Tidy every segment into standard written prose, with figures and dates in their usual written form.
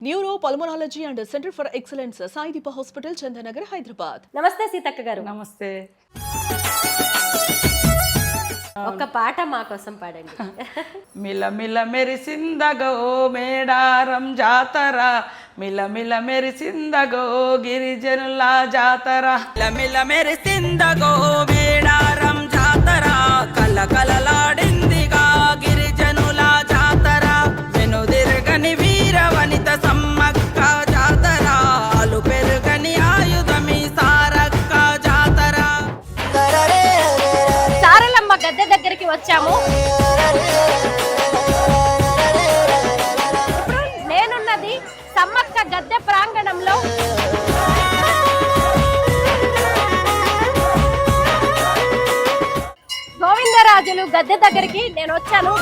Neuro pulmonology and centre for excellence Saideepa hospital Chandanagar Hyderabad. నమస్తే సీతక్క గారు. నమస్తే. ఒక పాట మా కోసం పాడండి. మిలమిల మెరిసిందగో మేడారం జాతర, మిలమిల మెరిసిందగో గిరిజనుల జాతర, మిలమిల మెరిసిందగో మేడారం జాతర, కలకలలాడిందిగా గిరిజనుల జాతర, వెనుదిరగని వీర వనిత సమ్మక్క జాతర, అలు పెరుగని ఆయుధమి సారక్క జాతర. సారలమ్మ గద్దె దగ్గరికి వచ్చాము. ఇప్పుడు నేనున్నది సమ్మక్క గద్దె ప్రాంగణంలో. గోవిందరాజులు గద్దె దగ్గరికి నేను వచ్చాను.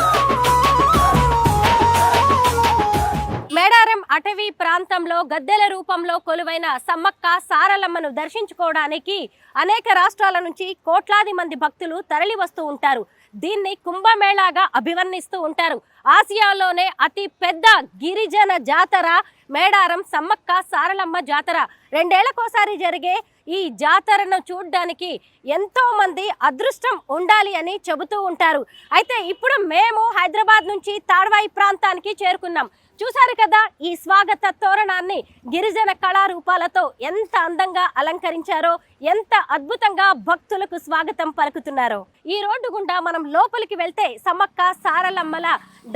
మేడారం అటవీ ప్రాంతంలో గద్దెల రూపంలో కొలువైన సమ్మక్క సారలమ్మను దర్శించుకోవడానికి అనేక రాష్ట్రాల నుంచి కోట్లాది మంది భక్తులు తరలి వస్తూ ఉంటారు. దీన్ని కుంభమేళాగా అభివర్ణిస్తూ ఉంటారు. ఆసియాలోనే అతి పెద్ద గిరిజన జాతర మేడారం సమ్మక్క సారలమ్మ జాతర. 2 ఏళ్లకోసారి జరిగే ఈ జాతరను చూడ్డానికి ఎంతో మంది అదృష్టం ఉండాలి అని చెబుతూ ఉంటారు. అయితే ఇప్పుడు మేము హైదరాబాద్ నుంచి తాడ్వాయి ప్రాంతానికి చేరుకున్నాం. చూసారు కదా ఈ స్వాగత తోరణాన్ని గిరిజన కళారూపాలతో ఎంత అందంగా అలంకరించారో, ఎంత అద్భుతంగా భక్తులకు స్వాగతం పలుకుతున్నారో. ఈ రోడ్డు గుండా మనం లోపలికి వెళ్తే సమ్మక్క సారలమ్మల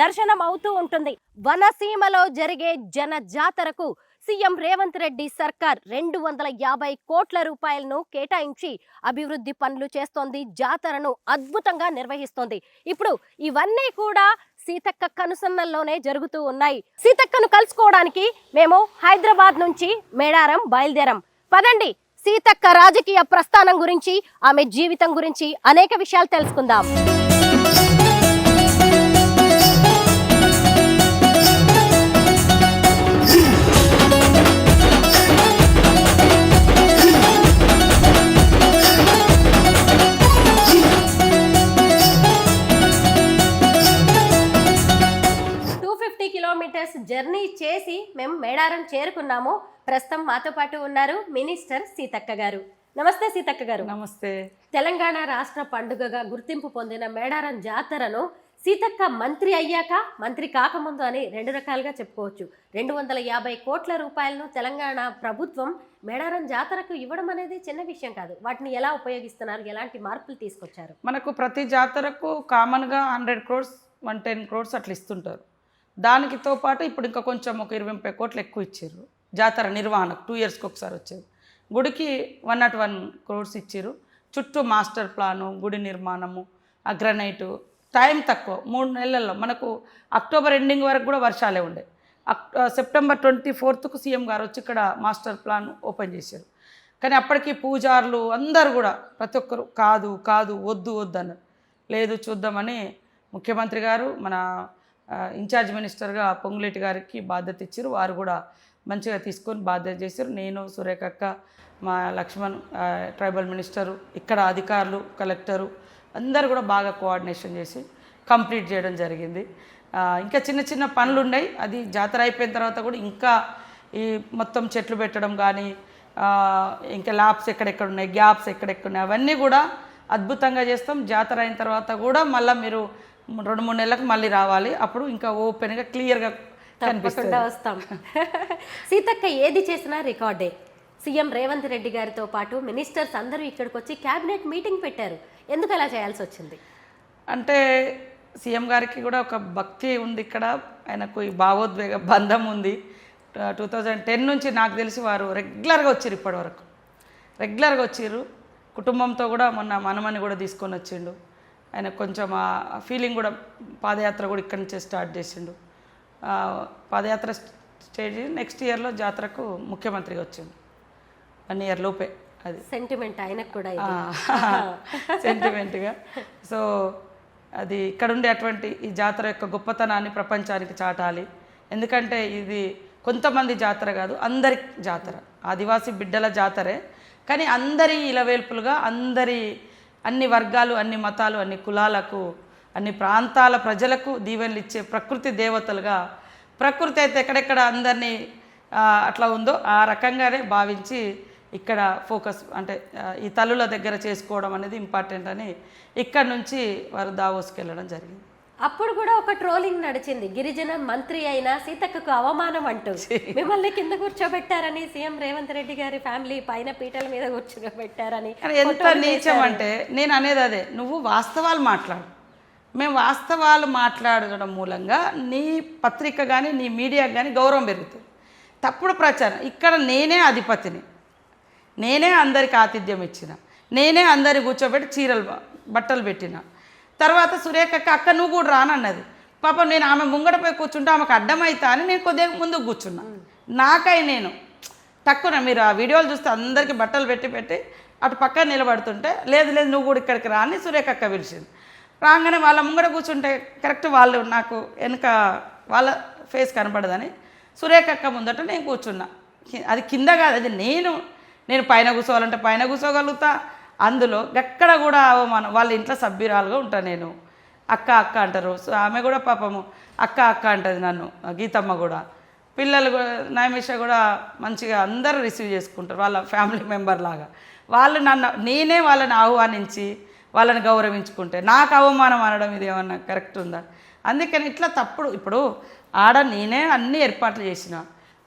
దర్శనం అవుతూ ఉంటుంది. వనసీమలో జరిగే జన జాతరకు సీఎం రేవంత్ రెడ్డి సర్కార్ 250 కోట్ల రూపాయలను కేటాయించి అభివృద్ధి పనులు చేస్తోంది. జాతరను అద్భుతంగా నిర్వహిస్తోంది. ఇప్పుడు ఇవన్నీ కూడా సీతక్క కనుసన్నల్లోనే జరుగుతూ ఉన్నాయి. సీతక్కను కలుసుకోవడానికి మేము హైదరాబాద్ నుంచి మేడారం బయలుదేరాం. పదండి, సీతక్క రాజకీయ ప్రస్థానం గురించి, ఆమె జీవితం గురించి అనేక విషయాలు తెలుసుకుందాం. కిలోమీటర్స్ జర్నీ చేసి మేము మేడారం చేరుకున్నాము. ప్రస్తుతం మాతో పాటు ఉన్నారు మినిస్టర్ సీతక్క గారు. నమస్తే సీతక్క గారు. నమస్తే. తెలంగాణ రాష్ట్ర పండుగగా గుర్తింపు పొందిన మేడారం జాతరను సీతక్క మంత్రి అయ్యాక, మంత్రి కాకముందు అని 2 రకాలుగా చెప్పుకోవచ్చు. 250 కోట్ల రూపాయలను తెలంగాణ ప్రభుత్వం మేడారం జాతరకు ఇవ్వడం అనేది చిన్న విషయం కాదు. వాటిని ఎలా ఉపయోగిస్తున్నారు, ఎలాంటి మార్పులు తీసుకొచ్చారు? మనకు ప్రతి జాతరకు కామన్గా 100 crores 110 crores అట్లా ఇస్తుంటారు. దానికితో పాటు ఇప్పుడు ఇంకా కొంచెం ఒక 20-30 కోట్లు ఎక్కువ ఇచ్చారు. జాతర నిర్వహణకు 2 yearsకి ఒకసారి వచ్చేది. గుడికి 101 crores ఇచ్చారు. చుట్టూ మాస్టర్ ప్లాను, గుడి నిర్మాణము, అగ్రనైటు. టైం తక్కువ, 3 నెలల్లో. మనకు అక్టోబర్ ఎండింగ్ వరకు కూడా వర్షాలే ఉండే. సెప్టెంబర్ 24కు సీఎం గారు వచ్చి ఇక్కడ మాస్టర్ ప్లాన్ ఓపెన్ చేశారు. కానీ అప్పటికి పూజారులు అందరూ కూడా ప్రతి ఒక్కరు కాదు కాదు వద్దు వద్దు అన్నారు. లేదు చూద్దామని ముఖ్యమంత్రి గారు మన ఇన్ఛార్జ్ మినిస్టర్గా పొంగులేటి గారికి బాధ్యత ఇచ్చారు. వారు కూడా మంచిగా తీసుకొని బాధ్యత చేశారు. నేను, సురేఖక్క, మా లక్ష్మణ్ ట్రైబల్ మినిస్టరు, ఇక్కడ అధికారులు, కలెక్టరు అందరూ కూడా బాగా కోఆర్డినేషన్ చేసి కంప్లీట్ చేయడం జరిగింది. ఇంకా చిన్న చిన్న పనులు ఉన్నాయి. అది జాతర అయిపోయిన తర్వాత కూడా ఇంకా ఈ మొత్తం చెట్లు పెట్టడం కానీ, ఇంకా ల్యాబ్స్ ఎక్కడెక్కడ ఉన్నాయి, గ్యాప్స్ ఎక్కడెక్కడ ఉన్నాయి, అవన్నీ కూడా అద్భుతంగా చేస్తాం. జాతర అయిన తర్వాత కూడా మళ్ళీ మీరు 2-3 నెలలకు మళ్ళీ రావాలి. అప్పుడు ఇంకా ఓపెన్గా క్లియర్గా తప్పకుండా వస్తాం. సీతక్క ఏది చేసినా రికార్డే. సీఎం రేవంత్ రెడ్డి గారితో పాటు మినిస్టర్స్ అందరూ ఇక్కడికి వచ్చి క్యాబినెట్ మీటింగ్ పెట్టారు. ఎందుకు అలా చేయాల్సి వచ్చింది? అంటే సీఎం గారికి కూడా ఒక భక్తి ఉంది ఇక్కడ. ఆయనకు ఈ భావోద్వేగ బంధం ఉంది. 2010 నుంచి నాకు తెలిసి వారు రెగ్యులర్గా వచ్చారు. ఇప్పటివరకు రెగ్యులర్గా వచ్చారు. కుటుంబంతో కూడా మొన్న మనమని కూడా తీసుకొని వచ్చిండు. ఆయన కొంచెం ఆ ఫీలింగ్ కూడా, పాదయాత్ర కూడా ఇక్కడి నుంచే స్టార్ట్ చేసిండు. పాదయాత్ర స్టేజ్ నెక్స్ట్ ఇయర్లో జాతరకు ముఖ్యమంత్రిగా వచ్చిండు. 1 year లోపే. అది సెంటిమెంట్ ఆయనకు కూడా సెంటిమెంట్గా. సో అది ఇక్కడ ఉండే అటువంటి ఈ జాతర యొక్క గొప్పతనాన్ని ప్రపంచానికి చాటాలి. ఎందుకంటే ఇది కొంతమంది జాతర కాదు, అందరి జాతర, ఆదివాసీ బిడ్డల జాతరే. కానీ అందరి ఇలవేల్పులుగా, అన్ని వర్గాలు, అన్ని మతాలు, అన్ని కులాలకు, అన్ని ప్రాంతాల ప్రజలకు దీవెనలు ఇచ్చే ప్రకృతి దేవతలుగా. ప్రకృతి అయితే ఎక్కడెక్కడ అందరినీ అట్లా ఉందో ఆ రకంగానే భావించి ఇక్కడ ఫోకస్ అంటే ఈ తల్లుల దగ్గర చేసుకోవడం అనేది ఇంపార్టెంట్ అని ఇక్కడ నుంచి వారు దావోస్కి వెళ్ళడం జరిగింది. అప్పుడు కూడా ఒక ట్రోలింగ్ నడిచింది, గిరిజన మంత్రి అయిన సీతక్కకు అవమానం అంటూ మిమ్మల్ని కింద కూర్చోబెట్టారని, సీఎం రేవంత్ రెడ్డి గారి ఫ్యామిలీ పైన పీటల మీద కూర్చోబెట్టారని. ఎంత నీచం అంటే నేను అనేది అదే, నువ్వు వాస్తవాలు మాట్లాడు. మేము వాస్తవాలు మాట్లాడడం మూలంగా నీ పత్రిక కానీ నీ మీడియాకి కానీ గౌరవం పెరుగుతుంది. తప్పుడు ప్రచారం, ఇక్కడ నేనే అధిపతిని, నేనే అందరికి ఆతిథ్యం ఇచ్చిన, నేనే అందరి కూర్చోబెట్టి చీరలు బట్టలు పెట్టిన. తర్వాత సురేఖక్క అక్క నువ్వు కూడా రానన్నది. పాపం నేను ఆమె ముంగడపై కూర్చుంటే ఆమెకు అడ్డమైతా అని నేను కొద్దిగా ముందుకు కూర్చున్నా. నాకై నేను తక్కువ, మీరు ఆ వీడియోలు చూస్తే అందరికీ బట్టలు పెట్టి అటు పక్కన నిలబడుతుంటే లేదు నువ్వు కూడా ఇక్కడికి రా అని సురేఖక్క పిలిచింది. రాగానే వాళ్ళ ముంగడ కూర్చుంటే కరెక్ట్ వాళ్ళు నాకు వెనుక వాళ్ళ ఫేస్ కనపడదని సురేఖక్క ముందట నేను కూర్చున్నా. అది కింద కాదు, అది నేను పైన కూర్చోవాలంటే పైన కూర్చోగలుగుతా. అందులో ఎక్కడ కూడా అవమానం. వాళ్ళ ఇంట్లో సభ్యురాలుగా ఉంటాను నేను. అక్క అంటారు. సో ఆమె కూడా పాపము అక్క అంటది నన్ను, గీతమ్మ కూడా. పిల్లలు కూడా నైమిష కూడా మంచిగా అందరూ రిసీవ్ చేసుకుంటారు వాళ్ళ ఫ్యామిలీ మెంబర్ లాగా. వాళ్ళు నేనే వాళ్ళని ఆహ్వానించి వాళ్ళని గౌరవించుకుంటే నాకు అవమానం అనడం ఇది ఏమన్నా కరెక్ట్ ఉందా? అందుకని ఇట్లా తప్పుడు. ఇప్పుడు నేనే అన్ని ఏర్పాట్లు చేసిన.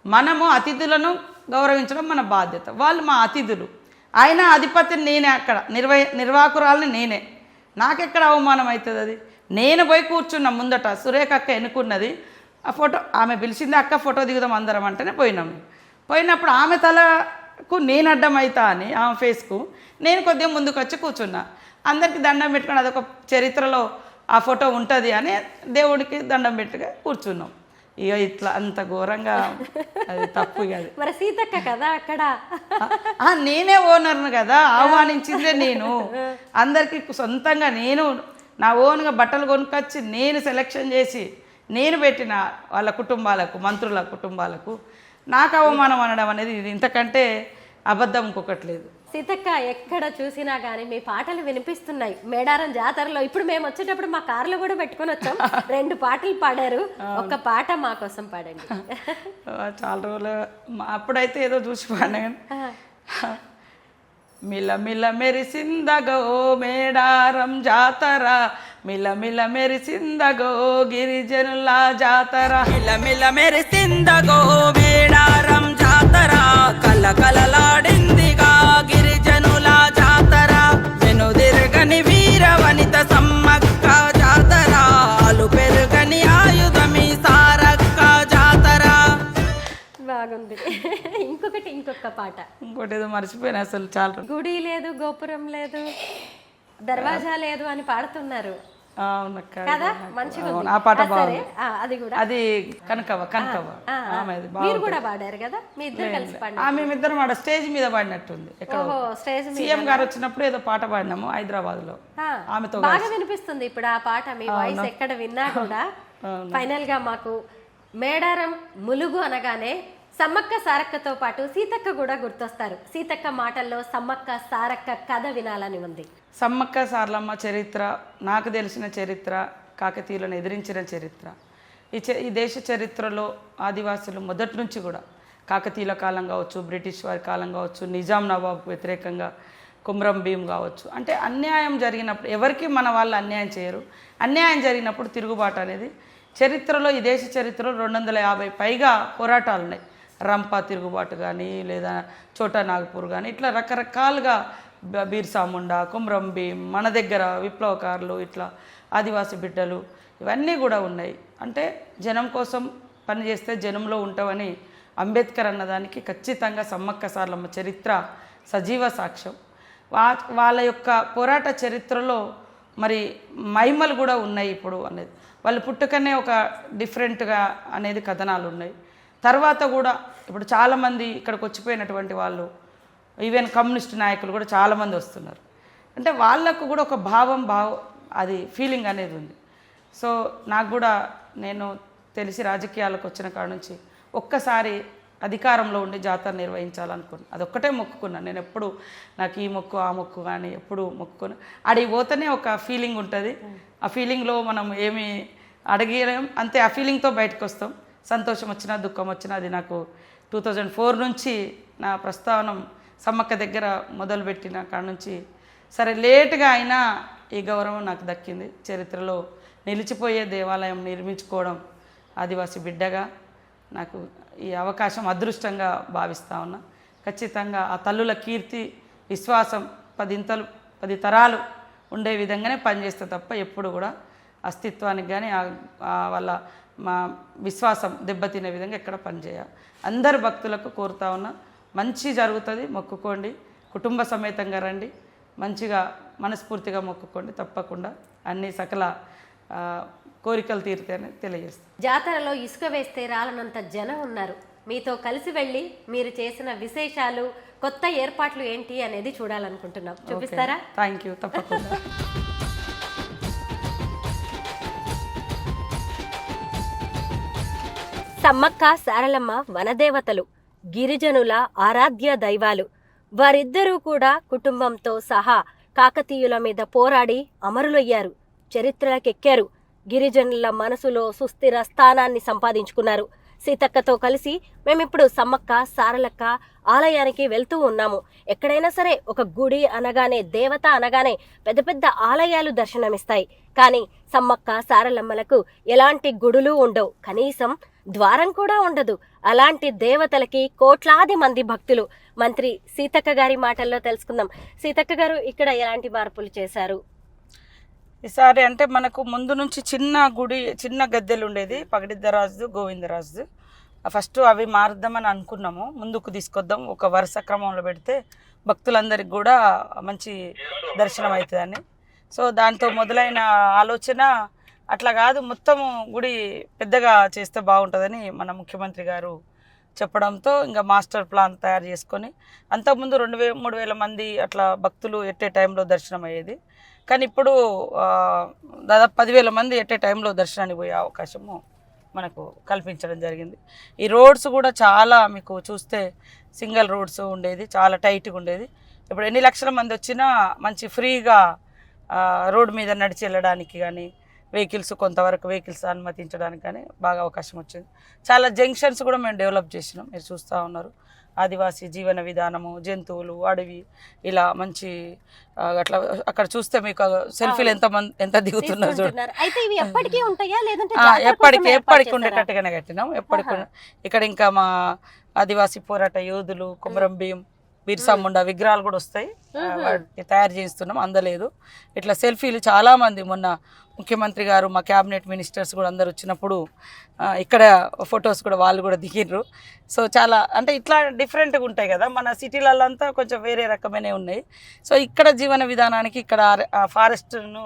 మనము అతిథులను గౌరవించడం మన బాధ్యత. వాళ్ళు మా అతిథులు, ఆయన అధిపతిని నేనే, అక్కడ నిర్వాహకురాలని నేనే. నాకెక్కడ అవమానం అవుతుంది? అది నేను పోయి కూర్చున్నా ముందట. సురేఖ అక్క ఎన్నుకున్నది ఆ ఫోటో, ఆమె పిలిచింది, అక్క ఫోటో దిగుదాం అందరం అంటేనే పోయినాము. పోయినప్పుడు ఆమె తలకు నేను అడ్డం అవుతా అని ఆమె ఫేస్కు నేను కొద్దిగా ముందుకు వచ్చి కూర్చున్నా. అందరికీ దండం పెట్టుకుని అదొక చరిత్రలో ఆ ఫోటో ఉంటుంది అని దేవుడికి దండం పెట్టుగా కూర్చున్నాం. ఇక ఇట్లా అంత ఘోరంగా అది తప్పు కాదు. మరి సీతక్క కదా అక్కడ, నేనే ఓనర్ను కదా, ఆహ్వానించిందే నేను. అందరికీ సొంతంగా నేను నా ఓన్గా బట్టలు కొనుక్కొచ్చి నేను సెలెక్షన్ చేసి నేను పెట్టిన వాళ్ళ కుటుంబాలకు, మంత్రుల కుటుంబాలకు నాకు అవమానం అనడం అనేది ఇది ఇంతకంటే అబద్ధం ఇంకొకటి లేదు. సీతక్క ఎక్కడ చూసినా కానీ మీ పాటలు వినిపిస్తున్నాయి. మేడారం జాతరలో ఇప్పుడు మేము వచ్చేటప్పుడు మా కార్లో కూడా పెట్టుకొని వచ్చాం. 2 పాటలు పాడారు, ఒక పాట మా కోసం పాడండి. చాలా రోజులు అప్పుడైతే ఏదో చూసి పాడా. మిల మెరిసిందగో మేడారం జాతర, మిల మెరిసిందగో గిరిజనుల జాతర, మిల మెరిసిందగో మేడారం జాతర, కలకలలాడిందిగా గిరిజనుల జాతర, వెనుదిరగని వీర వనిత సమ్మక్క జాతర, అలు పెరుగని ఆయుధమి సారక్క జాతర. బాగుంది. ఇంకొక పాట, ఇంకోటి ఏదో మర్చిపోయినా అసలు. చాలా గుడి లేదు, గోపురం లేదు, దర్వాజా లేదు అని పాడుతున్నారు కదా, మంచిగా ఆ పాట బాగుంది. అది కూడా, అది కనకవ మీరు కూడా పాడారు కదా, మీ ఇద్దరు కలిసి పాడారు. మేమిద్దరం ఆడ స్టేజ్ మీద పాడినట్టుంది. సీఎం గారు వచ్చినప్పుడు ఏదో పాట పాడినాము హైదరాబాద్ లో, ఆమెతో బాగా వినిపిస్తుంది ఇప్పుడు ఆ పాట. మీ వాయిస్ ఎక్కడ విన్నా కూడా ఫైనల్ గా మాకు మేడారం ములుగు అనగానే సమ్మక్క సారక్కతో పాటు సీతక్క కూడా గుర్తొస్తారు. సీతక్క మాటల్లో సమ్మక్క సారక్క కథ వినాలని ఉంది. సమ్మక్క సారలమ్మ చరిత్ర, నాకు తెలిసిన చరిత్ర, కాకతీయులను ఎదిరించిన చరిత్ర. ఈ దేశ చరిత్రలో ఆదివాసులు మొదటి నుంచి కూడా కాకతీయుల కాలం కావచ్చు, బ్రిటిష్ వారి కాలం కావచ్చు, నిజాం నవాబ్కు వ్యతిరేకంగా కుమ్రం భీం కావచ్చు, అంటే అన్యాయం జరిగినప్పుడు ఎవరికి మన వాళ్ళు అన్యాయం చేయరు. అన్యాయం జరిగినప్పుడు తిరుగుబాటు అనేది చరిత్రలో, ఈ దేశ చరిత్రలో 250 పైగా పోరాటాలు ఉన్నాయి. రంపా తిరుగుబాటు కానీ, లేదా చోటా నాగపూర్ కానీ, ఇట్లా రకరకాలుగా బీర్సా ముండా, కుమ్రం భీం, మన దగ్గర విప్లవకారులు, ఇట్లా ఆదివాసి బిడ్డలు, ఇవన్నీ కూడా ఉన్నాయి. అంటే జనం కోసం పనిచేస్తే జనంలో ఉంటామని అంబేద్కర్ అన్నదానికి ఖచ్చితంగా సమ్మక్క సారలమ్మ చరిత్ర సజీవ సాక్ష్యం. వాళ్ళ యొక్క పోరాట చరిత్రలో మరి మహిమలు కూడా ఉన్నాయి ఇప్పుడు అనేది. వాళ్ళు పుట్టుకనే ఒక డిఫరెంట్గా అనేది కథనాలు ఉన్నాయి. తర్వాత కూడా ఇప్పుడు చాలామంది ఇక్కడికి వచ్చిపోయినటువంటి వాళ్ళు, ఈవెన్ కమ్యూనిస్ట్ నాయకులు కూడా చాలామంది వస్తున్నారు. అంటే వాళ్ళకు కూడా ఒక అది ఫీలింగ్ అనేది ఉంది. సో నాకు కూడా, నేను తెలిసి రాజకీయాలకు వచ్చిన కాడ నుంచి ఒక్కసారి అధికారంలో ఉండి జాతర నిర్వహించాలనుకున్నాను. అదొక్కటే మొక్కుకున్నాను. నేను ఎప్పుడు నాకు ఈ మొక్కు ఆ మొక్కు కానీ ఎప్పుడు మొక్కుకున్నా. అడిగి పోతేనే ఒక ఫీలింగ్ ఉంటుంది. ఆ ఫీలింగ్లో మనం ఏమి అడిగేయం అంతే, ఆ ఫీలింగ్తో బయటకు వస్తాం. సంతోషం వచ్చినా దుఃఖం వచ్చినా అది నాకు 2004 నుంచి నా ప్రస్థానం సమ్మక్క దగ్గర మొదలుపెట్టిన కాడ నుంచి సరే లేటుగా అయినా ఈ గౌరవం నాకు దక్కింది. చరిత్రలో నిలిచిపోయే దేవాలయం నిర్మించుకోవడం ఆదివాసి బిడ్డగా నాకు ఈ అవకాశం అదృష్టంగా భావిస్తూ ఉన్నా. ఖచ్చితంగా ఆ తల్లుల కీర్తి విశ్వాసం 10 తరాలు ఉండే విధంగానే పనిచేస్తే తప్ప ఎప్పుడు కూడా అస్తిత్వానికి కానీ వాళ్ళ మా విశ్వాసం దెబ్బతినే విధంగా ఎక్కడ పనిచేయాలి. అందరు భక్తులకు కోరుతా ఉన్నా, మంచి జరుగుతుంది, మొక్కుకోండి, కుటుంబ సమేతంగా రండి, మంచిగా మనస్ఫూర్తిగా మొక్కుకోండి, తప్పకుండా అన్ని సకల కోరికలు తీరుతాయని తెలియజేస్తాను. జాతరలో ఇసుక వేస్తే రాలనంత జనం ఉన్నారు. మీతో కలిసి వెళ్ళి మీరు చేసిన విశేషాలు, కొత్త ఏర్పాట్లు ఏంటి అనేది చూడాలనుకుంటున్నాం. చూపిస్తారా? థ్యాంక్ యూ, తప్పకుండా. సమ్మక్క సారలమ్మ వనదేవతలు, గిరిజనుల ఆరాధ్య దైవాలు. వారిద్దరూ కూడా కుటుంబంతో సహా కాకతీయుల మీద పోరాడి అమరులయ్యారు, చరిత్రలకెక్కారు. గిరిజనుల మనసులో సుస్థిర స్థానాన్ని సంపాదించుకున్నారు. సీతక్కతో కలిసి మేమిప్పుడు సమ్మక్క సారలక్క ఆలయానికి వెళ్తూ ఉన్నాము. ఎక్కడైనా సరే ఒక గుడి అనగానే, దేవత అనగానే పెద్ద పెద్ద ఆలయాలు దర్శనమిస్తాయి. కానీ సమ్మక్క సారలమ్మలకు ఎలాంటి గుడులు ఉండవు, కనీసం ద్వారం కూడా ఉండదు. అలాంటి దేవతలకి కోట్లాది మంది భక్తులు. మంత్రి సీతక్క గారి మాటల్లో తెలుసుకుందాం. సీతక్క గారు, ఇక్కడ ఎలాంటి మార్పులు చేశారు ఈసారి? అంటే మనకు ముందు నుంచి చిన్న గుడి, చిన్న గద్దెలు ఉండేది, పగడిద్దరాజు, గోవిందరాజు. ఫస్ట్ అవి మారుద్దామని అనుకున్నాము, ముందుకు తీసుకొద్దాం, ఒక వరుస క్రమంలో పెడితే భక్తులందరికీ కూడా మంచి దర్శనం అవుతుందని. సో దాంతో మొదలైన ఆలోచన అట్లా కాదు, మొత్తము గుడి పెద్దగా చేస్తే బాగుంటుందని మన ముఖ్యమంత్రి గారు చెప్పడంతో ఇంకా మాస్టర్ ప్లాన్ తయారు చేసుకొని, అంతకుముందు 2,000-3,000 మంది అట్లా భక్తులు ఎట్టే టైంలో దర్శనం అయ్యేది. కానీ ఇప్పుడు దాదాపు 10,000 మంది ఎట్టే టైంలో దర్శనానికి పోయే అవకాశము మనకు కల్పించడం జరిగింది. ఈ రోడ్స్ కూడా చాలా, మీకు చూస్తే సింగిల్ రోడ్స్ ఉండేది, చాలా టైట్గా ఉండేది. ఇప్పుడు ఎన్ని లక్షల మంది వచ్చినా మంచి ఫ్రీగా రోడ్ మీద నడిచి వెళ్ళడానికి కానీ, వెహికల్స్ కొంతవరకు వెహికల్స్ అనుమతించడానికి కానీ బాగా అవకాశం వచ్చింది. చాలా జంక్షన్స్ కూడా మేము డెవలప్ చేసినాం, మీరు చూస్తూ ఉన్నారు. ఆదివాసీ జీవన విధానము, జంతువులు, అడవి, ఇలా మంచి అట్లా అక్కడ చూస్తే మీకు సెల్ఫీలు ఎంత దిగుతున్నారు చూడండి. ఎప్పటికి ఉండేటట్టుగానే కట్టినాం, ఎప్పటికి. ఇక్కడ ఇంకా మా ఆదివాసీ పోరాట యోధులు, కొమరం భీం, బిర్సా ముండా విగ్రహాలు కూడా వస్తాయి, వాటిని తయారు చేస్తున్నాం, అందలేదు. ఇట్లా సెల్ఫీలు చాలామంది, మొన్న ముఖ్యమంత్రి గారు, మా క్యాబినెట్ మినిస్టర్స్ కూడా అందరు వచ్చినప్పుడు ఇక్కడ ఫొటోస్ కూడా వాళ్ళు కూడా దిగిర్రు. సో చాలా అంటే ఇట్లా డిఫరెంట్గా ఉంటాయి కదా, మన సిటీలలో అంతా కొంచెం వేరే రకమైనవి ఉన్నాయి. సో ఇక్కడ జీవన విధానానికి ఇక్కడ ఫారెస్ట్ను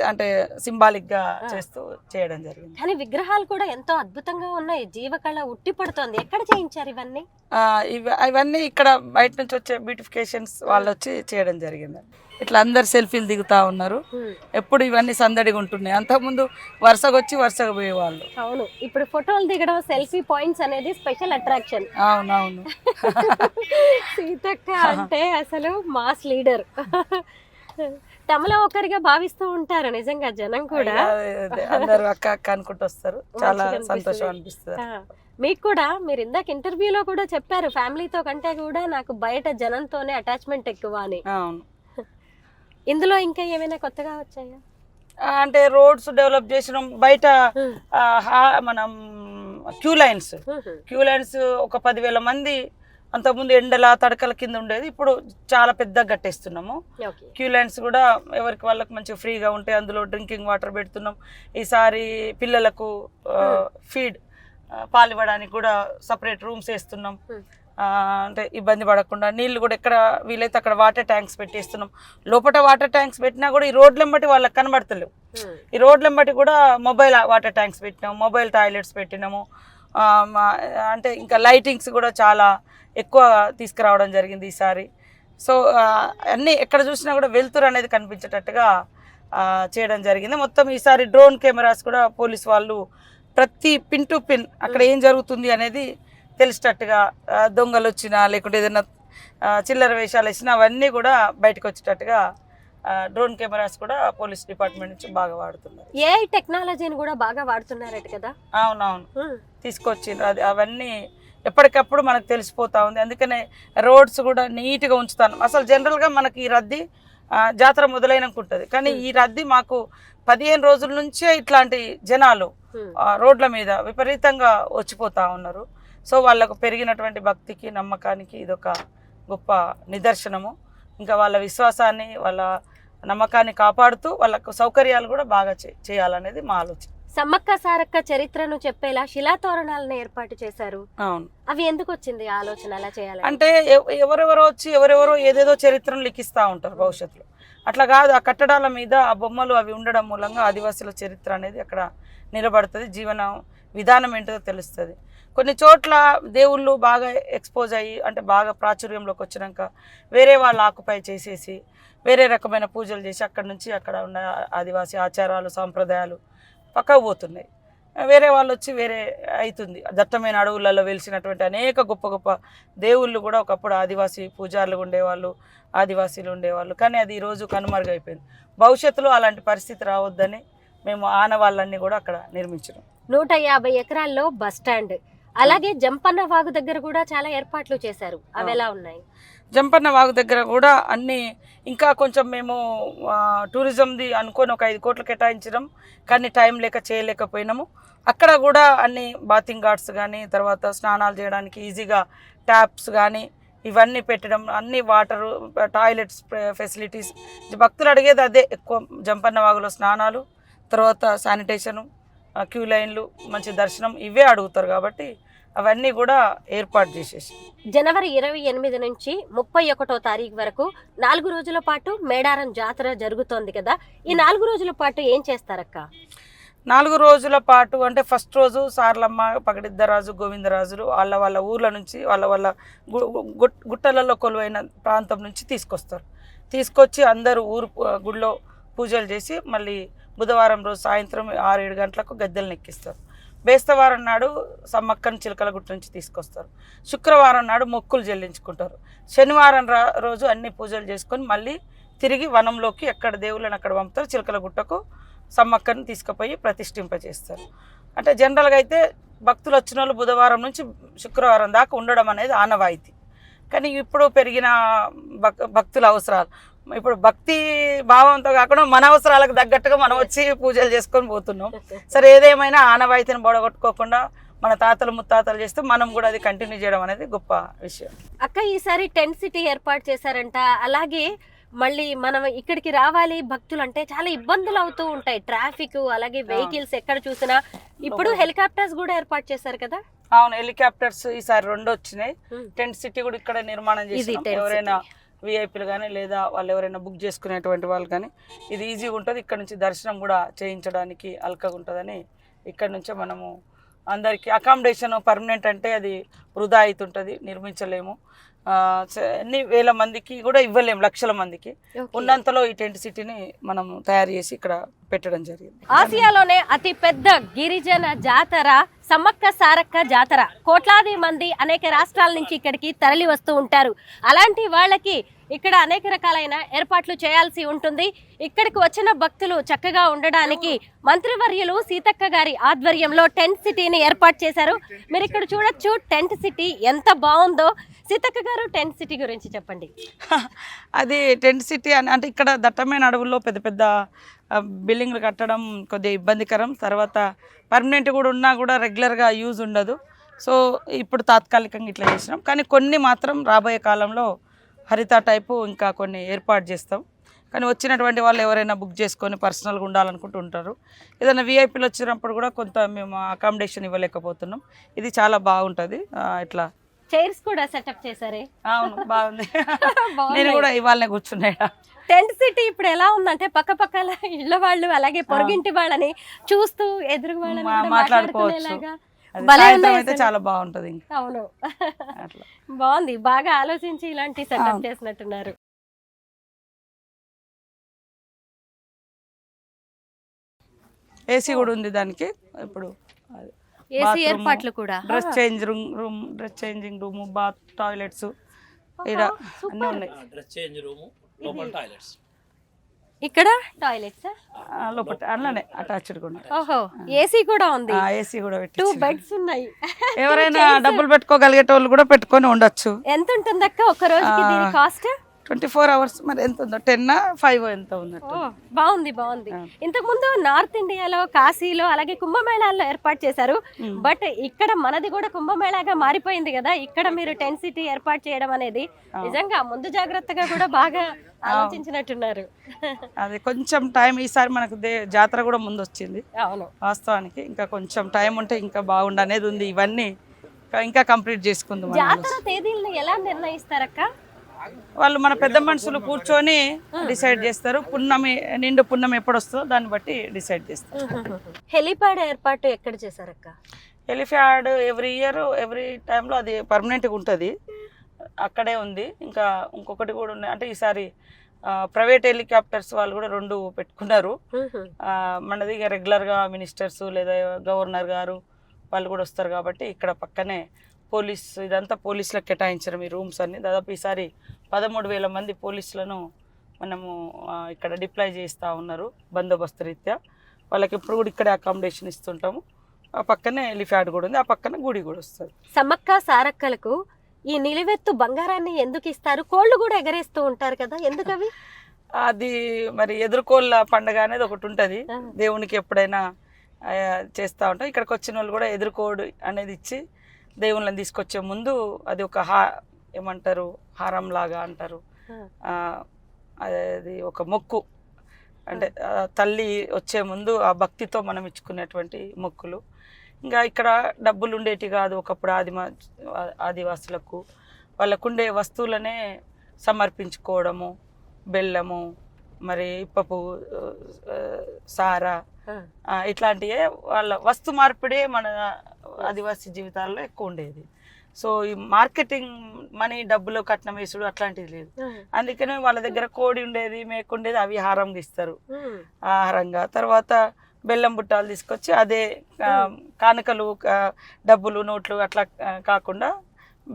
అంటే సింబాలిక్గా చేస్తూ చేయడం జరిగింది. కానీ విగ్రహాలు కూడా ఎంతో అద్భుతంగా ఉన్నాయి, జీవకళ ఉట్టి పడుతోంది. ఎక్కడ చేయించారు ఇవన్నీ? ఇవన్నీ ఇక్కడ బయట నుంచి వచ్చే బ్యూటిఫికేషన్స్ వాళ్ళు వచ్చి చేయడం జరిగింది. ఇట్లా అందరు సెల్ఫీలు దిగుతా ఉన్నారు. ఎప్పుడు ఇవన్నీ సందడిగా ఉంటున్నాయి, అంతకుముందు వరుసగా పోయేవాళ్ళు. అవును, ఇప్పుడు ఫోటోలు దిగడం, సెల్ఫీ పాయింట్స్ అనేది స్పెషల్ అట్రాక్షన్. అవునవును. సీతక్క అంటే అసలు మాస్ లీడర్, తమలో ఒకరిగా భావిస్తూ ఉంటారు నిజంగా జనం కూడా. అందరూ అక్క అక్క అనుకుంటూ వస్తారు, చాలా సంతోషం అనిపిస్తుంది. మీకు కూడా, మీరు ఇందాక ఇంటర్వ్యూలో కూడా చెప్పారు, ఫ్యామిలీతో కంటే కూడా నాకు బయట జనంతోనే అటాచ్మెంట్ ఎక్కువ అని. అవును. ఇందులో ఇంకా ఏమైనా కొత్తగా వచ్చాయా? అంటే రోడ్స్ డెవలప్ చేసినాం, బయట మనం క్యూ లైన్స్ ఒక 10,000 మంది అంతకుముందు ఎండల తడకల కింద ఉండేది, ఇప్పుడు చాలా పెద్దగా కట్టేస్తున్నాము. క్యూ లైన్స్ కూడా ఎవరికి వాళ్ళకి మంచి ఫ్రీగా ఉంటాయి, అందులో డ్రింకింగ్ వాటర్ పెడుతున్నాం. ఈసారి పిల్లలకు ఫీడ్ పాలు ఇవ్వడానికి కూడా సపరేట్ రూమ్స్ వేస్తున్నాం. అంటే ఇబ్బంది పడకుండా నీళ్ళు కూడా ఎక్కడ వీలైతే అక్కడ వాటర్ ట్యాంక్స్ పెట్టేస్తున్నాం. లోపల వాటర్ ట్యాంక్స్ పెట్టినా కూడా ఈ రోడ్లెంబటి వాళ్ళకి కనబడతలేవు. ఈ రోడ్లెంబటి కూడా మొబైల్ వాటర్ ట్యాంక్స్ పెట్టినాము, మొబైల్ టాయిలెట్స్ పెట్టినాము. అంటే ఇంకా లైటింగ్స్ కూడా చాలా ఎక్కువ తీసుకురావడం జరిగింది ఈసారి. సో అన్నీ ఎక్కడ చూసినా కూడా వెలుతురు అనేది కనిపించేటట్టుగా చేయడం జరిగింది. మొత్తం ఈసారి డ్రోన్ కెమెరాస్ కూడా పోలీస్ వాళ్ళు ప్రతి పిన్ టు పిన్ అక్కడ ఏం జరుగుతుంది అనేది తెలిసేటట్టుగా, దొంగలు వచ్చినా లేకుంటే ఏదైనా చిల్లర వేషాలు వేసినా అవన్నీ కూడా బయటకు వచ్చేటట్టుగా డ్రోన్ కెమెరాస్ కూడా పోలీస్ డిపార్ట్మెంట్ నుంచి బాగా వాడుతున్నారు. ఏఐ టెక్నాలజీని కూడా బాగా వాడుతున్నారట కదా. అవునవును, తీసుకొచ్చిండ్రు. అది అవన్నీ ఎప్పటికప్పుడు మనకు తెలిసిపోతా ఉంది. అందుకనే రోడ్స్ కూడా నీట్గా ఉంచుతాను. అసలు జనరల్గా మనకి ఈ రద్దీ జాతర మొదలైనకుంటుంది, కానీ ఈ రద్దీ మాకు 15 రోజుల నుంచే ఇట్లాంటి జనాలు రోడ్ల మీద విపరీతంగా వచ్చిపోతా ఉన్నారు. సో వాళ్ళకు పెరిగినటువంటి భక్తికి నమ్మకానికి ఇదొక గొప్ప నిదర్శనము. ఇంకా వాళ్ళ విశ్వాసాన్ని వాళ్ళ నమ్మకాన్ని కాపాడుతూ వాళ్ళకు సౌకర్యాలు కూడా బాగా చేయాలనేది మా ఆలోచన. సమ్మక్క సారక్క చరిత్రను చెప్పేలా శిలాతోరణాలను ఏర్పాటు చేశారు. అవును, అవి ఎందుకు వచ్చింది ఆలోచన అలా చేయాలి అంటే ఎవరెవరో వచ్చి ఎవరెవరో ఏదేదో చరిత్రను లిఖిస్తూ ఉంటారు భవిష్యత్తులో. అట్లా కాదు, ఆ కట్టడాల మీద ఆ బొమ్మలు అవి ఉండడం మూలంగా ఆదివాసుల చరిత్ర అనేది అక్కడ నిలబడుతుంది, జీవన విధానం ఏంటో తెలుస్తుంది. కొన్ని చోట్ల దేవుళ్ళు బాగా ఎక్స్పోజ్ అయ్యి అంటే బాగా ప్రాచుర్యంలోకి వచ్చినాక వేరే వాళ్ళు ఆక్యుపై చేసేసి వేరే రకమైన పూజలు చేసి అక్కడ నుంచి అక్కడ ఉన్న ఆదివాసీ ఆచారాలు సాంప్రదాయాలు పక్కకు పోతున్నాయి. వేరే వాళ్ళు వచ్చి వేరే అవుతుంది. దట్టమైన అడవులలో వెలిసినటువంటి అనేక గొప్ప గొప్ప దేవుళ్ళు కూడా ఒకప్పుడు ఆదివాసీ పూజారులు ఉండేవాళ్ళు, ఆదివాసీలు ఉండేవాళ్ళు. కానీ అది ఈరోజు కనుమరుగైపోయింది. భవిష్యత్తులో అలాంటి పరిస్థితి రావద్దని మేము ఆనవాళ్ళన్నీ కూడా అక్కడ నిర్మించినాం. 150 ఎకరాల్లో బస్ స్టాండ్, అలాగే జంపన్న వాగు దగ్గర కూడా చాలా ఏర్పాట్లు చేశారు. అవి ఎలా ఉన్నాయి? జంపన్న వాగు దగ్గర కూడా అన్నీ ఇంకా కొంచెం మేము టూరిజంది అనుకొని ఒక 5 కోట్లు కేటాయించడం, కానీ టైం లేక చేయలేకపోయినాము. అక్కడ కూడా అన్ని బాతింగ్ ఘాట్స్ కానీ తర్వాత స్నానాలు చేయడానికి ఈజీగా ట్యాప్స్ కానీ ఇవన్నీ పెట్టడం, అన్ని వాటరు టాయిలెట్స్ ఫెసిలిటీస్. భక్తులు అడిగేది అదే ఎక్కువ, జంపన్న వాగులో స్నానాలు, తర్వాత శానిటేషను, క్యూ లైన్లు, మంచి దర్శనం ఇవే అడుగుతారు. కాబట్టి అవన్నీ కూడా ఏర్పాటు చేసేసి జనవరి 28 నుంచి 31వ తారీఖు వరకు 4 రోజుల పాటు మేడారం జాతర జరుగుతోంది కదా. ఈ 4 రోజుల పాటు ఏం చేస్తారక్క? 4 రోజుల పాటు అంటే ఫస్ట్ రోజు సార్లమ్మ, పగడిద్దరాజు, గోవిందరాజులు వాళ్ళ ఊర్ల నుంచి వాళ్ళ గుట్టలలో కొలువైన ప్రాంతం నుంచి తీసుకొచ్చి అందరూ ఊరు గుడిలో పూజలు చేసి మళ్ళీ బుధవారం రోజు సాయంత్రం 6-7 గంటలకు గద్దెలను ఎక్కిస్తారు. బేస్తవారం నాడు సమ్మక్కను చిలకలగుట్ట నుంచి తీసుకొస్తారు. శుక్రవారం నాడు మొక్కులు చెల్లించుకుంటారు. శనివారం రోజు అన్ని పూజలు చేసుకొని మళ్ళీ తిరిగి వనంలోకి ఎక్కడ దేవుళ్ళని అక్కడ పంపుతారు. చిలకలగుట్టకు సమ్మక్కను తీసుకుపోయి ప్రతిష్ఠింపజేస్తారు. అంటే జనరల్గా అయితే భక్తులు వచ్చిన వాళ్ళు బుధవారం నుంచి శుక్రవారం దాకా ఉండడం అనేది ఆనవాయితీ. కానీ ఇప్పుడు పెరిగిన భక్తుల అవసరాలు, ఇప్పుడు భక్తి భావంతో కాకుండా మన అవసరాలకు తగ్గట్టుగా మనం వచ్చి పూజలు చేసుకొని పోతున్నాం. సరే, ఏదేమైనా ఆనవాయితీని బొడగొట్టుకోకుండా మన తాతలు ముత్తాతలు చేస్తే మనం కూడా అది కంటిన్యూ చేయడం అనేది గొప్ప విషయం. అక్క, ఈసారి టెంట్ సిటీ ఏర్పాటు చేశారంట. అలాగే మళ్ళీ మనం ఇక్కడికి రావాలి భక్తులు అంటే చాలా ఇబ్బందులు అవుతూ ఉంటాయి, ట్రాఫిక్, అలాగే వెహికల్స్ ఎక్కడ చూసినా. ఇప్పుడు హెలికాప్టర్స్ కూడా ఏర్పాటు చేశారు కదా. అవును, హెలికాప్టర్స్ ఈసారి 2 వచ్చినాయి. టెంట్ సిటీ కూడా ఇక్కడ నిర్మాణం చేసి ఎవరైనా విఐపీలు కానీ లేదా వాళ్ళు ఎవరైనా బుక్ చేసుకునేటువంటి వాళ్ళు కానీ ఇది ఈజీగా ఉంటుంది. ఇక్కడ నుంచి దర్శనం కూడా చేయించడానికి అల్కగా ఉంటుందని ఇక్కడ నుంచే మనము అందరికీ అకామిడేషన్ పర్మనెంట్ అంటే అది వృధా అవుతుంటుంది, నిర్మించలేము. ఎన్ని వేల మందికి కూడా ఇవ్వలేము, లక్షల మందికి. ఉన్నంతలో ఈ టెంట్ సిటీని మనం తయారు చేసి ఇక్కడ పెట్టడం జరిగింది. ఆసియాలోనే అతి పెద్ద గిరిజన జాతర సమ్మక్క సారక్క జాతర. కోట్లాది మంది అనేక రాష్ట్రాల నుంచి ఇక్కడికి తరలి వస్తూ ఉంటారు. అలాంటి వాళ్ళకి ఇక్కడ అనేక రకాలైన ఏర్పాట్లు చేయాల్సి ఉంటుంది. ఇక్కడికి వచ్చిన భక్తులు చక్కగా ఉండడానికి మంత్రివర్యులు సీతక్క గారి ఆధ్వర్యంలో టెంట్ సిటీని ఏర్పాటు చేశారు. మీరు ఇక్కడ చూడొచ్చు టెంట్ సిటీ ఎంత బాగుందో. సీతక్క గారు, టెంట్ సిటీ గురించి చెప్పండి. అది టెంట్ సిటీ అంటే ఇక్కడ దట్టమైన అడవుల్లో పెద్ద పెద్ద బిల్డింగ్లు కట్టడం కొద్దిగా ఇబ్బందికరం. తర్వాత పర్మనెంట్ కూడా ఉన్నా కూడా రెగ్యులర్గా యూజ్ ఉండదు. సో ఇప్పుడు తాత్కాలికంగా ఇట్లా చేసినాం. కానీ కొన్ని మాత్రం రాబోయే కాలంలో హరిత టైపు ఇంకా కొన్ని ఏర్పాటు చేస్తాం. కానీ వచ్చినటువంటి వాళ్ళు ఎవరైనా బుక్ చేసుకొని పర్సనల్గా ఉండాలనుకుంటూ ఉంటారు. ఏదైనా విఐపీలు వచ్చినప్పుడు కూడా కొంత మేము అకామిడేషన్ ఇవ్వలేకపోతున్నాం. ఇది చాలా బాగుంటుంది. ఇట్లా చైర్స్ కూడా సెటప్ చేశారే. అవును, బాగుంది. నేను కూడా ఇవాళనే కూర్చున్నాయా. టెంట్ సిటీ ఇప్పుడు ఎలా ఉందంటే పక్క పక్కల ఇళ్ళ వాళ్ళు అలాగే పొరుగింటి వాళ్ళని చూస్తూ ఎదురు వాళ్ళని మాట్లాడుకోవచ్చు. చాలా బాగుంటది. అవును, బాగుంది. బాగా ఆలోచించి ఇలాంటి సెటప్ చేసినట్టున్నారు. ఏసీ కూడా ఉంది దానికి. ఇప్పుడు ఏసీ ఏర్పాట్లు కూడా, dress changing room, bath, toilets ఇక్కడ అన్నీ ఉన్నాయి. డ్రెస్ చేంజ్ రూమ్, లోపల టాయిలెట్స్. ఇక్కడ టాయిలెట్స్ లోపల అందులోనే అటాచ్డ్ కూడా ఓహో ఏసీ కూడా ఉంది, ఏసీ కూడా 2 పెట్టి బెడ్స్ ఉన్నాయి. ఎవరైనా డబ్బులు పెట్టుకోగలిగేటోళ్ళు కూడా పెట్టుకొని ఉండొచ్చు. ఎంత ఉంటుందక్క ఒక రోజుకి దీని కాస్ట్? 24 hours మరి ఎంత ఉందో 10 5 ఎంత ఉందట. బాగుంది బాగుంది. ఇంతకు ముందు నార్త్ ఇండియాలో కాశీలో అలాగే కుంభమేళాల్లో ఏర్పాటు చేశారు, బట్ ఇక్కడ మనది కూడా కుంభమేళాగా మారిపోయింది కదా. ఇక్కడ మీరు టెంట్ సిటీ ఏర్పాటు చేయడం అనేది నిజంగా ముందు జాగ్రత్తగా కూడా బాగా ఆలోచించినట్టున్నారు. అది కొంచెం టైం ఈసారి మనకు జాతర కూడా ముందు వచ్చింది. అవును వాస్తవానికి ఇంకా కొంచెం టైం ఉంటే ఇంకా బాగుండు అనేది ఉంది. ఇవన్నీ ఇంకా కంప్లీట్ చేసుకుందాం. జాతర తేదీలను ఎలా నిర్ణయిస్తారక్క? వాళ్ళు మన పెద్ద మనుషులు కూర్చొని డిసైడ్ చేస్తారు. పున్నమి నిండు పున్నమి ఎప్పుడు వస్తుందో దాన్ని బట్టి డిసైడ్ చేస్తారు. హెలిప్యాడ్ ఏర్పాటు ఎక్కడ చేశారక్క? హెలిప్యాడ్ ఎవ్రీ ఇయర్ ఎవ్రీ టైంలో అది పర్మనెంట్గా ఉంటుంది, అక్కడే ఉంది. ఇంకా ఇంకొకటి కూడా ఉన్నాయి, అంటే ఈసారి ప్రైవేట్ హెలికాప్టర్స్ వాళ్ళు కూడా 2 పెట్టుకున్నారు. మనది ఇక రెగ్యులర్గా మినిస్టర్స్ లేదా గవర్నర్ గారు వాళ్ళు కూడా వస్తారు కాబట్టి ఇక్కడ పక్కనే పోలీస్ ఇదంతా పోలీసులకు కేటాయించడం ఈ రూమ్స్ అన్ని. దాదాపు ఈసారి 13,000 మంది పోలీసులను మనము ఇక్కడ డిప్లాయ్ చేస్తూ ఉన్నారు బందోబస్తు రీత్యా. వాళ్ళకి ఇప్పుడు కూడా ఇక్కడే అకామిడేషన్ ఇస్తుంటాము. ఆ పక్కనే ఎలిఫ్యాడ్ కూడా ఉంది, ఆ పక్కన గుడి కూడా వస్తుంది. సమ్మక్క సారక్కలకు ఈ నిలువెత్తు బంగారాన్ని ఎందుకు ఇస్తారు? కోళ్ళు కూడా ఎగరేస్తూ ఉంటారు కదా, ఎందుకు అవి? అది మరి ఎదుర్కోళ్ళ పండుగ అనేది ఒకటి ఉంటుంది, దేవునికి ఎప్పుడైనా చేస్తూ ఉంటాం. ఇక్కడికి వచ్చిన వాళ్ళు కూడా ఎదుర్కోడు అనేది ఇచ్చి దేవుళ్ళని తీసుకొచ్చే ముందు అది ఒక ఏమంటారు హారం లాగా అంటారు, అది ఒక మొక్కు. అంటే తల్లి వచ్చే ముందు ఆ భక్తితో మనం ఇచ్చుకునేటువంటి మొక్కులు. ఇంకా ఇక్కడ డబ్బులు ఉండేటి కాదు. ఒకప్పుడు ఆదివాసులకు వాళ్ళకుండే వస్తువులనే సమర్పించుకోవడము, బెల్లము, మరి ఇప్పపు సారా, ఇట్లాంటివే వాళ్ళ వస్తు మార్పిడే మన ఆదివాసీ జీవితాల్లో ఎక్కువ ఉండేది. సో ఈ మార్కెటింగ్ మనీ డబ్బులు కట్నం వేసుడు అట్లాంటిది లేదు. అందుకనే వాళ్ళ దగ్గర కోడి ఉండేది, మేక ఉండేది, అవి హారంగా ఇస్తారు ఆహారంగా. తర్వాత బెల్లం బుట్టాలు తీసుకొచ్చి అదే కానుకలు, డబ్బులు, నోట్లు అట్లా కాకుండా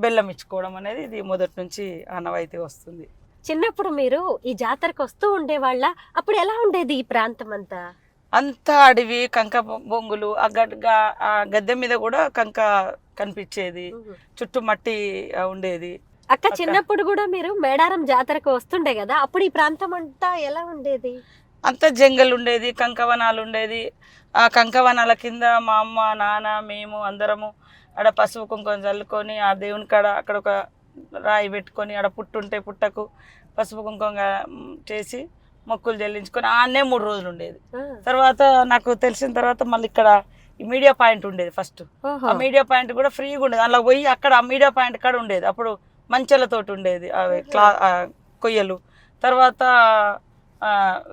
బెల్లం ఇచ్చుకోవడం అనేది ఇది మొదటి నుంచి ఆనవాయితీ వస్తుంది. చిన్నప్పుడు మీరు ఈ జాతరకు వస్తూ ఉండేవాళ్ళ? అప్పుడు ఎలా ఉండేది ఈ ప్రాంతం అంతా? అంతా అడవి, కంక బొంగులు, ఆ గద్దె మీద కూడా కంక కనిపించేది, చుట్టూ మట్టి ఉండేది. అక్క చిన్నప్పుడు కూడా మీరు మేడారం జాతరకు వస్తుండే కదా, అప్పుడు ఈ ప్రాంతం అంతా ఎలా ఉండేది? అంతా జంగల్ ఉండేది, కంకవనాలు ఉండేది. ఆ కంకవనాల కింద మా అమ్మ, నాన్న, మేము అందరము ఆడ పసుపు కుంకుమ చల్లుకొని ఆ దేవుని కాడ అక్కడ ఒక రాయి పెట్టుకొని ఆడ పుట్టుంటే పుట్టకు పసుపు కుంకుమ చేసి మొక్కులు చెల్లించుకొని ఆడనే 3 రోజులు ఉండేది. తర్వాత నాకు తెలిసిన తర్వాత మళ్ళీ ఇక్కడ ఈ మీడియా పాయింట్ ఉండేది ఫస్ట్. ఆ మీడియా పాయింట్ కూడా ఫ్రీగా ఉండేది. అలా పోయి అక్కడ ఆ మీడియా పాయింట్ కాడ ఉండేది. అప్పుడు మంచెలతోటి ఉండేది అవి కొయ్యలు. తర్వాత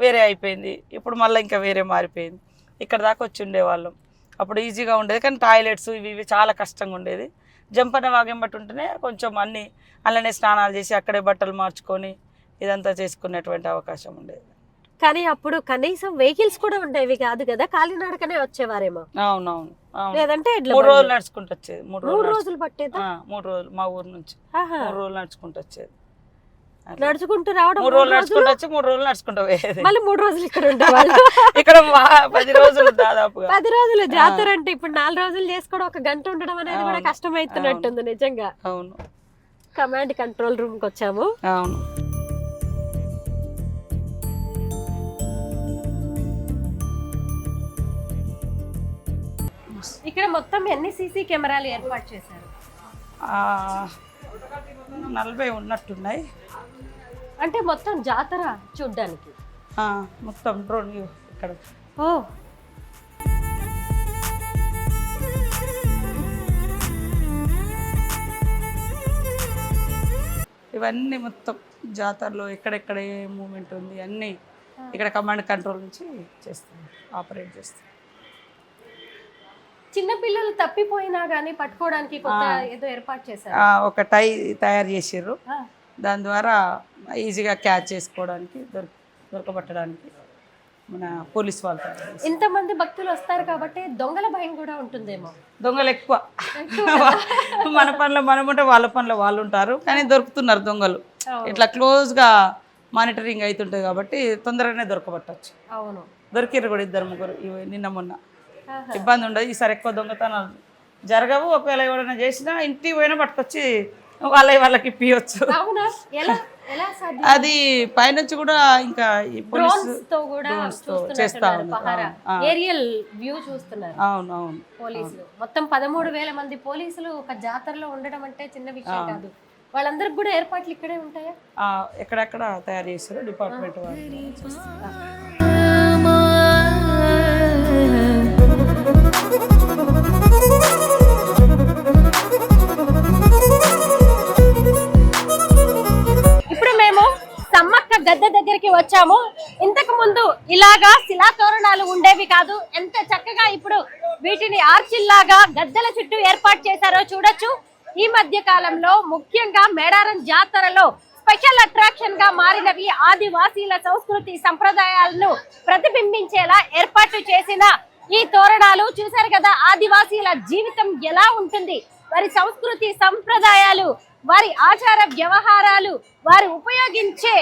వేరే అయిపోయింది, ఇప్పుడు మళ్ళీ ఇంకా వేరే మారిపోయింది. ఇక్కడ దాకా వచ్చి ఉండేవాళ్ళం. అప్పుడు ఈజీగా ఉండేది, కానీ టాయిలెట్స్ ఇవి చాలా కష్టంగా ఉండేది. జంపన వాగెంబట్టి ఉంటేనే కొంచెం అన్నీ అలానే స్నానాలు చేసి అక్కడే బట్టలు మార్చుకొని ఇదంతా చేసుకునేటువంటి అవకాశం ఉండేది. కానీ అప్పుడు కనీసం వెహికల్స్ కూడా ఉండేవి కాదు కదా, కాలినడకనే వచ్చేవారేమో. అవునవును, లేదంటే 3 రోజులు నడుచుకుంటూ వచ్చేది. 3 రోజులు పట్టేది. 3 రోజులు మా ఊరు నుంచి 3 రోజులు నడుచుకుంటూ వచ్చేది. నడుచుకుంటూ రావడం, 3 రోజులు నడుచుకుంటూ వచ్చి 3 రోజులు నడుచుకుంటూ పోయేది. మళ్ళీ 3 రోజులు ఇక్కడ ఉండేవాళ్ళు. ఇక్కడ 10 రోజులు దాదాపుగా 10 రోజులు జాతర అంటే ఇప్పుడు 4 రోజులు చేసుకోవడం, 1 గంట ఉండడం అనేది కూడా కష్టమైతున్నట్టుంది నిజంగా. అవును. కమాండ్ కంట్రోల్ రూమ్ కి వచ్చాము. అవును. ఇక్కడ మొత్తం ఎన్ని సీసీ కెమెరాలు ఏర్పాటు చేశారు? 40 ఉన్నట్టున్నాయి. అంటే మొత్తం జాతర చూడ్డానికి మొత్తం డ్రోన్ ఇక్కడ. ఓ ఇవన్నీ మొత్తం జాతరలో ఎక్కడెక్కడ ఏ మూమెంట్ ఉంది అన్నీ ఇక్కడ కమాండ్ కంట్రోల్ నుంచి చేస్తాం, ఆపరేట్ చేస్తాం. చిన్న పిల్లలు తప్పిపోయినా గానీ పట్టుకోవడానికి కొత్త ఏదో ఏర్పాటు చేశారు. ఒక టై తయారు చేసారు, దాని ద్వారా ఈజీగా క్యాచ్ చేసుకోవడానికి దొరకబట్టడానికి మన పోలీస్ వాళ్ళు. ఇంతమంది భక్తులు వస్తారు కాబట్టి దొంగల భయం కూడా ఉంటుందేమో. దొంగలు ఎక్కువ. మన పనిలో మనం ఉంటే వాళ్ళ పనిలో వాళ్ళు ఉంటారు, కానీ దొరుకుతున్నారు దొంగలు. ఇట్లా క్లోజ్గా మానిటరింగ్ అవుతుంటుంది కాబట్టి తొందరగానే దొరకబట్టచ్చు. అవును, దొరికిర్రు కూడా 2-3 నిన్న మొన్న. ఇబ్బంది ఉండదు. ఈసారి ఎక్కువ దొంగతనాలు జరగవు. ఒకవేళ ఎవరైనా చేసినా ఇంటికి పోయినా పట్టుకొచ్చి వాళ్ళకి ఇప్పియచ్చు. అవునా? ఎలా ఎలా సాధ్యం? అది పైనుంచి కూడా ఇంకా ఈ Drones తో కూడా drones తో చూస్తున్నట్టున్నారు చేస్తా పహారా. ఉన్నారు. ఏరియల్ వ్యూ చూస్తున్నారు అవును అవును. పోలీసులు. మొత్తం 13,000 మంది పోలీసులు ఒక జాతరలో ఉండడం అంటే చిన్న విషయం కాదు. వాళ్ళందరికి కూడా ఏర్పాట్లు ఇక్కడే ఉంటాయా? ఎక్కడెక్కడ తయారు చేస్తారు డిపార్ట్మెంట్ వాళ్ళు. ఇప్పుడు మేము సమ్మక్క గద్దె దగ్గరికి వచ్చాము. ఇంతకు ముందు ఇలాగా శిలాతోరణాలు ఉండేవి కాదు. ఎంత చక్కగా ఇప్పుడు వీటిని ఆర్చిల్లాగా గద్దెల చుట్టూ ఏర్పాటు చేశారో చూడొచ్చు. ఈ మధ్య కాలంలో ముఖ్యంగా మేడారం జాతరలో స్పెషల్ అట్రాక్షన్ గా మారినవి ఆదివాసీల సంస్కృతి సంప్రదాయాలను ప్రతిబింబించేలా ఏర్పాటు చేసిన ఈ తోరణాలు చూశారు కదా. ఆదివాసీల జీవితం ఎలా ఉంటుంది, వారి సంస్కృతి సంప్రదాయాలు, వారి ఆచార వ్యవహారాలు, వారు ఉపయోగించే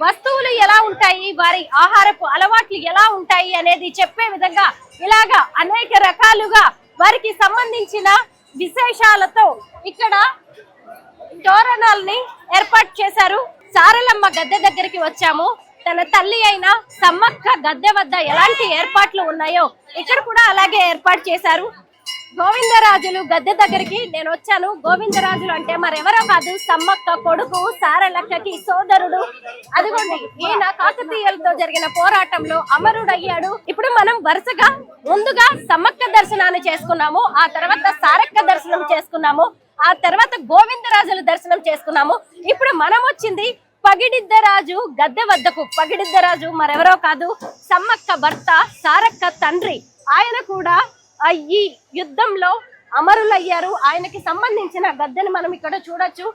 వస్తువులు ఎలా ఉంటాయి, వారి ఆహారపు అలవాట్లు ఎలా ఉంటాయి అనేది చెప్పే విధంగా ఇలాగా అనేక రకాలుగా వారికి సంబంధించిన విశేషాలతో ఇక్కడ తోరణాలని ఏర్పాటు చేశారు. సారలమ్మ గద్దె దగ్గరికి వచ్చాము. తన తల్లి అయిన సమ్మక్క గద్దె వద్ద ఎలాంటి ఏర్పాట్లు ఉన్నాయో ఇక్కడ కూడా అలాగే ఏర్పాటు చేశారు. గోవిందరాజులు గద్దె దగ్గరికి నేను వచ్చాను. గోవిందరాజులు అంటే మరెవరో కాదు, సమ్మక్క కొడుకు, సారలక్కకి సోదరుడు. అదిగోండి, ఈయన కాకతీయులతో జరిగిన పోరాటంలో అమరుడయ్యాడు. ఇప్పుడు మనం వరుసగా ముందుగా సమ్మక్క దర్శనాన్ని చేసుకున్నాము, ఆ తర్వాత సారక్క దర్శనం చేసుకున్నాము, ఆ తర్వాత గోవిందరాజుల దర్శనం చేసుకున్నాము. ఇప్పుడు మనం వచ్చింది పగిడిద్దరాజు గద్దె వద్దకు. పగిడిద్దరాజు మరెవరో కాదు, సమ్మక్క భర్త, సారక్క తండ్రి. ఆయన కూడా ఈ యుద్ధంలో అమరులయ్యారు. ఆయనకి సంబంధించిన గద్దెని మనం ఇక్కడ చూడొచ్చు.